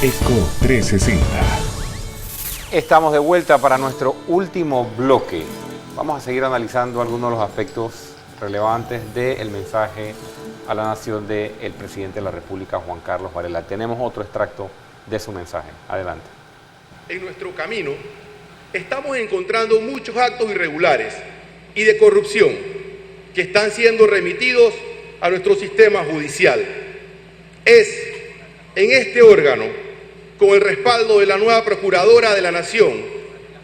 Eco 360. Estamos de vuelta para nuestro último bloque. Vamos a seguir analizando algunos de los aspectos relevantes del mensaje a la nación del presidente de la República, Juan Carlos Varela. Tenemos otro extracto de su mensaje. Adelante. En nuestro camino estamos encontrando muchos actos irregulares y de corrupción que están siendo remitidos a nuestro sistema judicial. Es en este órgano, con el respaldo de la nueva Procuradora de la Nación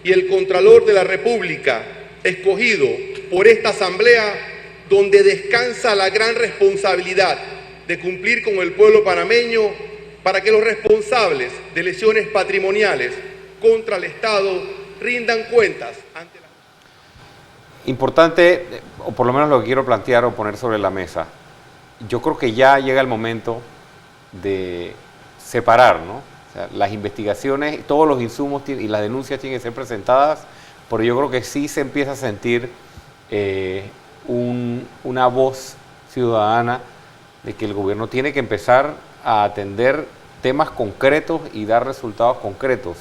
y el Contralor de la República, escogido por esta Asamblea, donde descansa la gran responsabilidad de cumplir con el pueblo panameño para que los responsables de lesiones patrimoniales contra el Estado rindan cuentas ante la... Importante, o por lo menos lo que quiero plantear o poner sobre la mesa, yo creo que ya llega el momento de separar, ¿no? O sea, las investigaciones, todos los insumos y las denuncias tienen que ser presentadas, pero yo creo que sí se empieza a sentir una voz ciudadana de que el gobierno tiene que empezar a atender temas concretos y dar resultados concretos.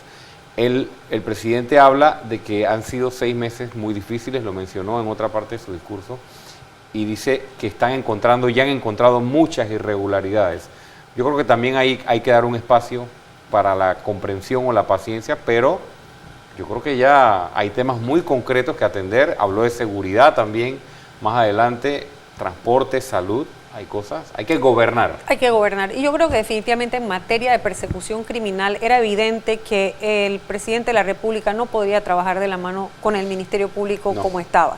El presidente habla de que han sido 6 meses muy difíciles, lo mencionó en otra parte de su discurso, y dice que ya han encontrado muchas irregularidades. Yo creo que también hay que dar un espacio para la comprensión o la paciencia, pero yo creo que ya hay temas muy concretos que atender. Habló de seguridad también, más adelante, transporte, salud. Hay cosas, hay que gobernar. Hay que gobernar. Y yo creo que definitivamente en materia de persecución criminal era evidente que el presidente de la República no podría trabajar de la mano con el Ministerio Público como estaba.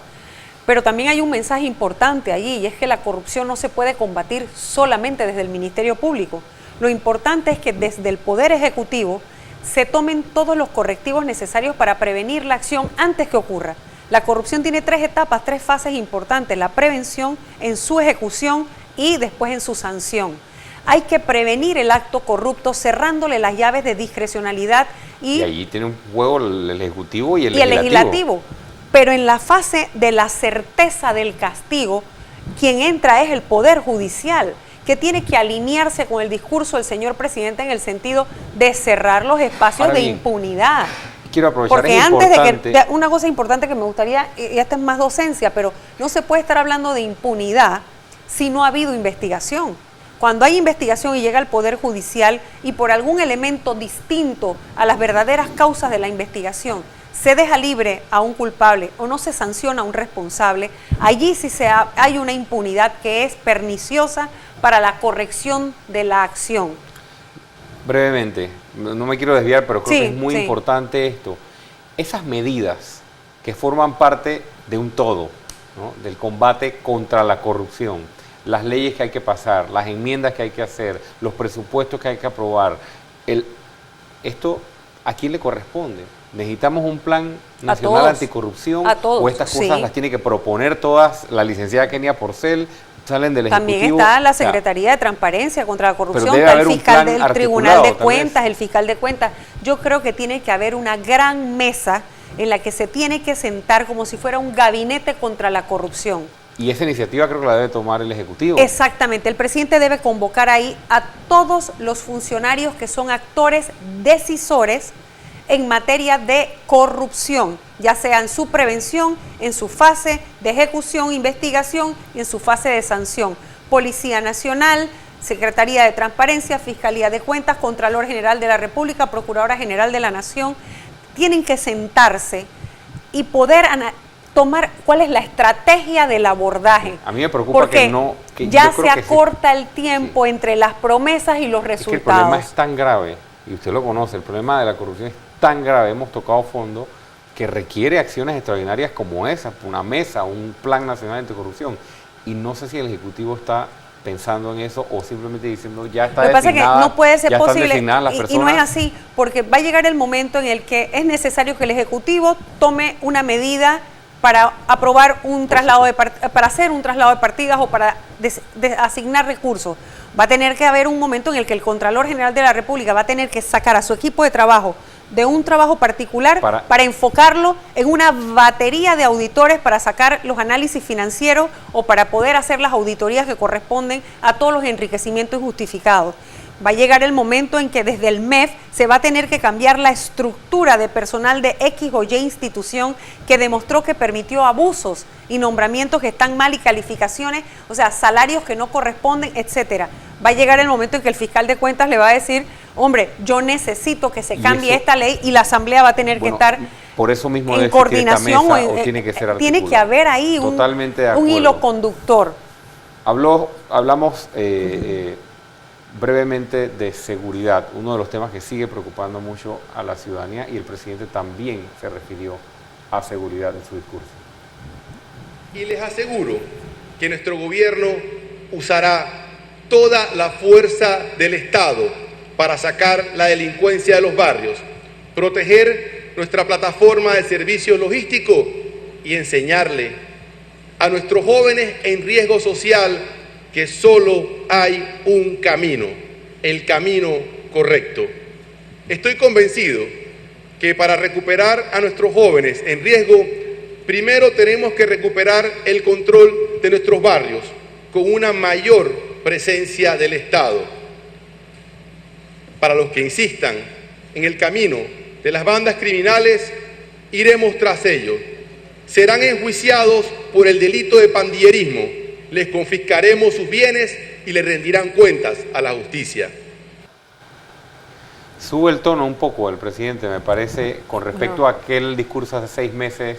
Pero también hay un mensaje importante allí, y es que la corrupción no se puede combatir solamente desde el Ministerio Público. Lo importante es que desde el Poder Ejecutivo se tomen todos los correctivos necesarios para prevenir la acción antes que ocurra. La corrupción tiene 3 etapas, 3 fases importantes: la prevención, en su ejecución y después en su sanción. Hay que prevenir el acto corrupto cerrándole las llaves de discrecionalidad y Pero en la fase de la certeza del castigo, quien entra es el Poder Judicial, que tiene que alinearse con el discurso del señor presidente en el sentido de cerrar los espacios de impunidad. Quiero aprovechar, porque antes de una cosa importante que me gustaría, y esta es más docencia, pero no se puede estar hablando de impunidad si no ha habido investigación. Cuando hay investigación y llega al Poder Judicial y por algún elemento distinto a las verdaderas causas de la investigación se deja libre a un culpable o no se sanciona a un responsable, allí sí hay una impunidad que es perniciosa para la corrección de la acción. Brevemente, no me quiero desviar, pero creo que es muy importante esto. Esas medidas que forman parte de un todo, ¿no?, del combate contra la corrupción, las leyes que hay que pasar, las enmiendas que hay que hacer, los presupuestos que hay que aprobar, esto ¿a quién le corresponde? ¿Necesitamos un plan nacional anticorrupción? A todos, ¿O estas cosas las tiene que proponer todas la licenciada Kenia Porcel? ¿Salen del También Ejecutivo? Está la Secretaría de Transparencia contra la Corrupción, está el fiscal del Tribunal de Cuentas, el fiscal de Cuentas. Yo creo que tiene que haber una gran mesa en la que se tiene que sentar como si fuera un gabinete contra la corrupción. Y esa iniciativa creo que la debe tomar el Ejecutivo. Exactamente, el presidente debe convocar ahí a todos los funcionarios que son actores decisores en materia de corrupción, ya sea en su prevención, en su fase de ejecución, investigación y en su fase de sanción. Policía Nacional, Secretaría de Transparencia, Fiscalía de Cuentas, Contralor General de la República, Procuradora General de la Nación, tienen que sentarse y poder tomar cuál es la estrategia del abordaje. A mí me preocupa porque ya se acorta el tiempo entre las promesas y los resultados. Es que el problema es tan grave, y usted lo conoce, el problema de la corrupción es tan grave, hemos tocado fondo, que requiere acciones extraordinarias como esa, una mesa, un plan nacional anticorrupción. Y no sé si el Ejecutivo está pensando en eso o simplemente diciendo ya está designada. Lo que pasa es que no puede ser posible y no es así, porque va a llegar el momento en el que es necesario que el Ejecutivo tome una medida para aprobar un traslado para hacer un traslado de partidas o para asignar recursos. Va a tener que haber un momento en el que el Contralor General de la República va a tener que sacar a su equipo de trabajo de un trabajo particular para enfocarlo en una batería de auditores para sacar los análisis financieros o para poder hacer las auditorías que corresponden a todos los enriquecimientos injustificados. Va a llegar el momento en que desde el MEF se va a tener que cambiar la estructura de personal de X o Y institución que demostró que permitió abusos y nombramientos que están mal y calificaciones, o sea, salarios que no corresponden, etcétera. Va a llegar el momento en que el fiscal de cuentas le va a decir, hombre, yo necesito que se cambie esta ley, y la Asamblea va a tener que estar por eso mismo en coordinación, o tiene que ser tiene que haber ahí un hilo conductor. Hablamos brevemente de seguridad, uno de los temas que sigue preocupando mucho a la ciudadanía, y el presidente también se refirió a seguridad en su discurso. Y les aseguro que nuestro gobierno usará toda la fuerza del Estado para sacar la delincuencia de los barrios, proteger nuestra plataforma de servicios logísticos y enseñarle a nuestros jóvenes en riesgo social que solo hay un camino, el camino correcto. Estoy convencido que para recuperar a nuestros jóvenes en riesgo, primero tenemos que recuperar el control de nuestros barrios con una mayor presencia del Estado. Para los que insistan en el camino de las bandas criminales, iremos tras ellos. Serán enjuiciados por el delito de pandillerismo, les confiscaremos sus bienes y les rendirán cuentas a la justicia. Sube el tono un poco el presidente, me parece, con respecto a aquel discurso hace 6 meses,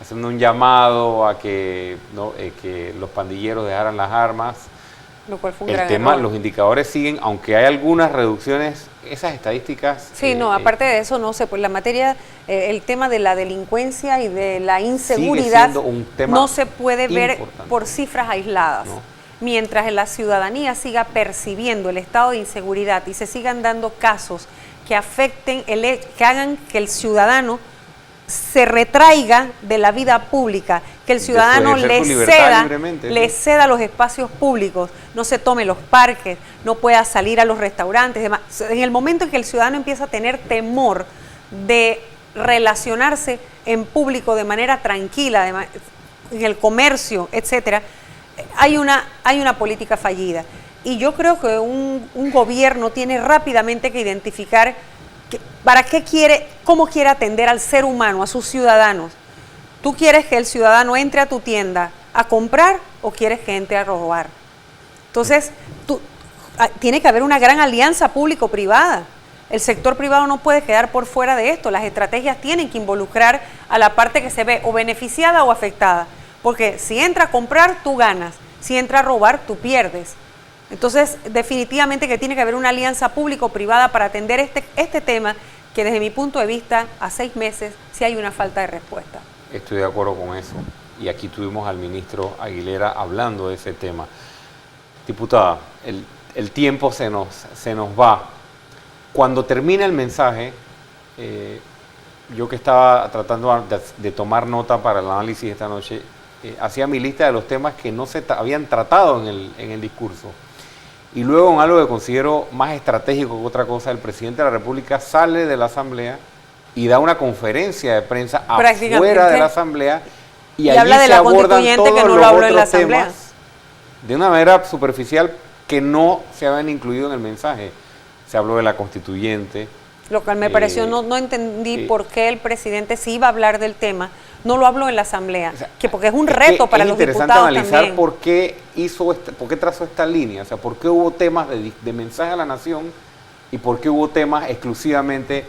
haciendo un llamado a que los pandilleros dejaran las armas. Lo cual fue un el gran tema, error. Los indicadores siguen, aunque hay algunas reducciones, esas estadísticas... Sí, no, aparte de eso, no sé, pues la materia, el tema de la delincuencia y de la inseguridad un tema no se puede ver importante por cifras aisladas. No. Mientras la ciudadanía siga percibiendo el estado de inseguridad y se sigan dando casos que afecten, que hagan que el ciudadano se retraiga de la vida pública, que el ciudadano le ceda los espacios públicos, no se tome los parques, no pueda salir a los restaurantes, demás. En el momento en que el ciudadano empieza a tener temor de relacionarse en público de manera tranquila, en el comercio, etcétera, hay una política fallida. Y yo creo que un gobierno tiene rápidamente que identificar para qué quiere, cómo quiere atender al ser humano, a sus ciudadanos. ¿Tú quieres que el ciudadano entre a tu tienda a comprar o quieres que entre a robar? Entonces, tiene que haber una gran alianza público-privada. El sector privado no puede quedar por fuera de esto. Las estrategias tienen que involucrar a la parte que se ve o beneficiada o afectada. Porque si entra a comprar, tú ganas. Si entra a robar, tú pierdes. Entonces, definitivamente que tiene que haber una alianza público-privada para atender este tema, que desde mi punto de vista, a 6 meses, sí hay una falta de respuesta. Estoy de acuerdo con eso. Y aquí tuvimos al ministro Aguilera hablando de ese tema. Diputada, el tiempo se nos va. Cuando termina el mensaje, yo que estaba tratando de tomar nota para el análisis de esta noche, hacía mi lista de los temas que no se habían tratado en el discurso. Y luego, en algo que considero más estratégico que otra cosa, el presidente de la República sale de la Asamblea y da una conferencia de prensa afuera de la Asamblea y allí habla de se la abordan todos que no los lo habló en la otros Asamblea. temas de una manera superficial que no se habían incluido en el mensaje. Se habló de la constituyente. Lo cual me pareció, no entendí por qué el presidente, si iba a hablar del tema, no lo habló en la Asamblea, porque es un reto para los diputados también. Es interesante analizar por qué trazó esta línea, o sea, por qué hubo temas de mensaje a la nación y por qué hubo temas exclusivamente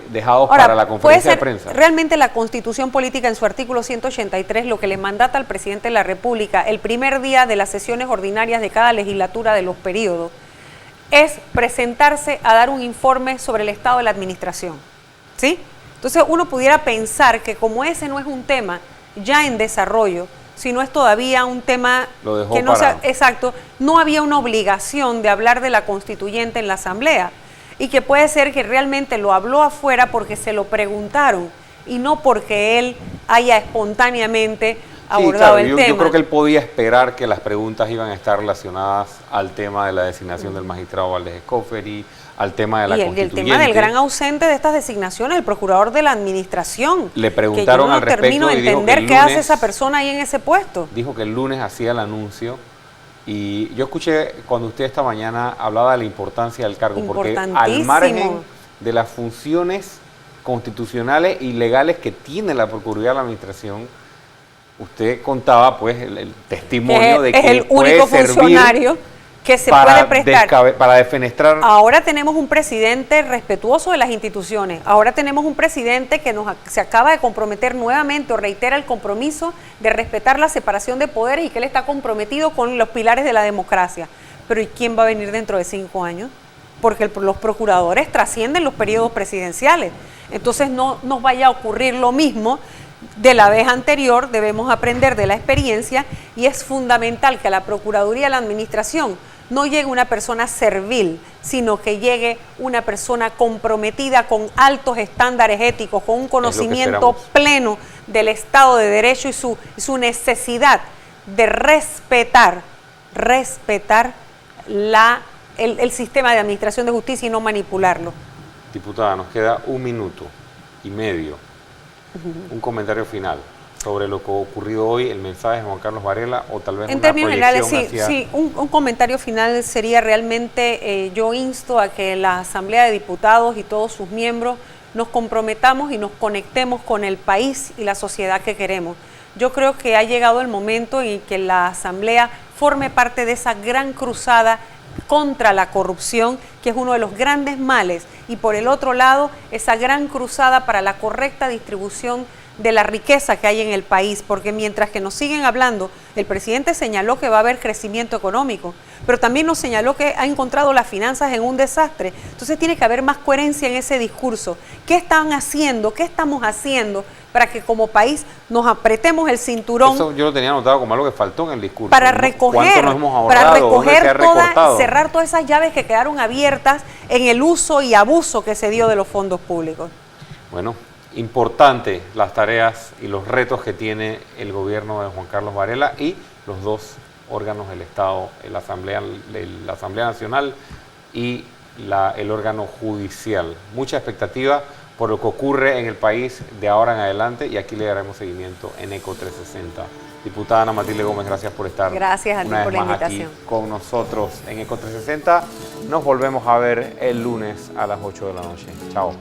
dejados para la conferencia de prensa. Realmente la Constitución Política en su artículo 183 lo que le mandata al presidente de la República el primer día de las sesiones ordinarias de cada legislatura de los periodos es presentarse a dar un informe sobre el estado de la administración, ¿sí? Entonces uno pudiera pensar que como ese no es un tema ya en desarrollo, sino es todavía un tema que no sea exacto, no había una obligación de hablar de la constituyente en la Asamblea y que puede ser que realmente lo habló afuera porque se lo preguntaron y no porque él haya espontáneamente abordado el tema. Yo creo que él podía esperar que las preguntas iban a estar relacionadas al tema de la designación del magistrado Valdés Escoferi, al tema de la constituyente. Y el tema del gran ausente de estas designaciones, el procurador de la administración. Le preguntaron al respecto y dijo que el lunes, qué hace esa persona ahí en ese puesto. Dijo que el lunes hacía el anuncio Y yo escuché cuando usted esta mañana hablaba de la importancia del cargo, porque al margen de las funciones constitucionales y legales que tiene la Procuraduría de la Administración, usted contaba pues el testimonio de que es el único funcionario que se puede prestar para defenestrar. Ahora tenemos un presidente respetuoso de las instituciones. Ahora tenemos un presidente que se acaba de comprometer nuevamente o reitera el compromiso de respetar la separación de poderes y que él está comprometido con los pilares de la democracia. Pero ¿y quién va a venir dentro de 5 años? Porque los procuradores trascienden los periodos presidenciales. Entonces no nos vaya a ocurrir lo mismo de la vez anterior. Debemos aprender de la experiencia y es fundamental que a la Procuraduría de la Administración no llegue una persona servil, sino que llegue una persona comprometida con altos estándares éticos, con un conocimiento pleno del Estado de Derecho y su necesidad de respetar el sistema de administración de justicia y no manipularlo. Diputada, nos queda 1 minuto y medio. Un comentario final sobre lo que ha ocurrido hoy, el mensaje de Juan Carlos Varela, o tal vez en una términos generales, hacia... sí, un comentario final sería realmente, yo insto a que la Asamblea de Diputados y todos sus miembros nos comprometamos y nos conectemos con el país y la sociedad que queremos. Yo creo que ha llegado el momento en que la Asamblea forme parte de esa gran cruzada contra la corrupción, que es uno de los grandes males, y por el otro lado, esa gran cruzada para la correcta distribución de la riqueza que hay en el país, porque mientras que nos siguen hablando, el presidente señaló que va a haber crecimiento económico, pero también nos señaló que ha encontrado las finanzas en un desastre. Entonces tiene que haber más coherencia en ese discurso. ¿Qué están haciendo? ¿Qué estamos haciendo para que como país nos apretemos el cinturón? Eso yo lo tenía anotado como algo que faltó en el discurso. Para recoger, cerrar todas esas llaves que quedaron abiertas en el uso y abuso que se dio de los fondos públicos. Bueno, importante las tareas y los retos que tiene el gobierno de Juan Carlos Varela y los 2 órganos del Estado, la Asamblea Nacional y el órgano judicial. Mucha expectativa por lo que ocurre en el país de ahora en adelante y aquí le daremos seguimiento en ECO 360. Diputada Ana Matilde Gómez, gracias por estar gracias a ti por la invitación aquí con nosotros en ECO 360. Nos volvemos a ver el lunes a las 8 de la noche. Chao.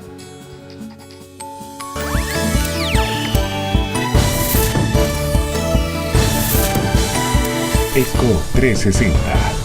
ECO 360.